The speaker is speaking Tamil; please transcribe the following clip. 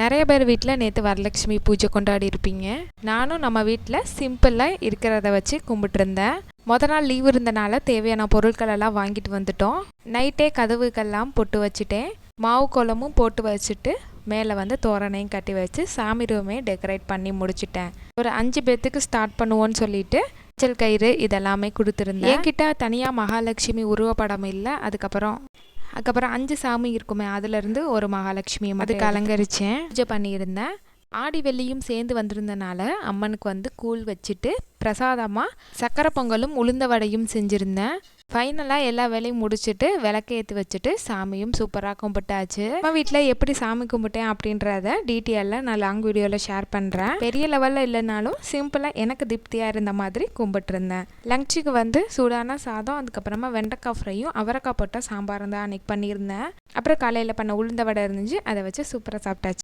நிறைய பேர் வீட்டில் நேற்று வரலட்சுமி பூஜை கொண்டாடி இருப்பீங்க. நானும் நம்ம வீட்டில் சிம்பிளாக இருக்கிறத வச்சு கும்பிட்டுருந்தேன். நாள் லீவு இருந்தனால தேவையான பொருட்கள் எல்லாம் வாங்கிட்டு வந்துட்டோம். நைட்டே கதவுக்கெல்லாம் பொட்டு வச்சுட்டேன். மாவு கோலமும் போட்டு வச்சுட்டு மேலே தோரணையும் கட்டி வச்சு சாமி ரூமே டெக்கரேட் பண்ணி முடிச்சிட்டேன். ஒரு 5 பேர்த்துக்கு ஸ்டார்ட் பண்ணுவோன்னு சொல்லிட்டு மஞ்சள் கயிறு இதெல்லாமே கொடுத்துருந்தேன். என்கிட்ட தனியாக மகாலட்சுமி உருவப்படம் இல்லை. அதுக்கப்புறம் 5 சாமி இருக்குமே, அதுலேருந்து ஒரு மகாலட்சுமியை அதுக்கு அலங்கரித்தேன், பூஜை பண்ணியிருந்தேன். ஆடி வெள்ளியும் சேர்ந்து வந்திருந்தனால அம்மனுக்கு கூழ் வச்சுட்டு பிரசாதமாக சக்கரை பொங்கலும் உளுந்த வடையும் செஞ்சுருந்தேன். ஃபைனலாக எல்லா வேலையும் முடிச்சுட்டு விளக்கேற்றி வச்சுட்டு சாமியும் சூப்பராக கும்பிட்டாச்சு. நம்ம வீட்டில் எப்படி சாமி கும்பிட்டேன் அப்படின்றத டீட்டெயிலில் நான் லாங் வீடியோவில் ஷேர் பண்ணுறேன். பெரிய லெவலில் இல்லைனாலும் சிம்பிளாக எனக்கு திருப்தியாக இருந்த மாதிரி கும்பிட்டுருந்தேன். லஞ்சுக்கு சூடான சாதம், அதுக்கப்புறமா வெண்டைக்காய் ஃப்ரையும் அவரைக்காய் போட்ட சாம்பாரும் தான் அன்றைக்கி பண்ணியிருந்தேன். அப்புறம் காலையில் பண்ண உளுந்த வடை இருந்துச்சு, அதை வச்சு சூப்பராக சாப்பிட்டாச்சு.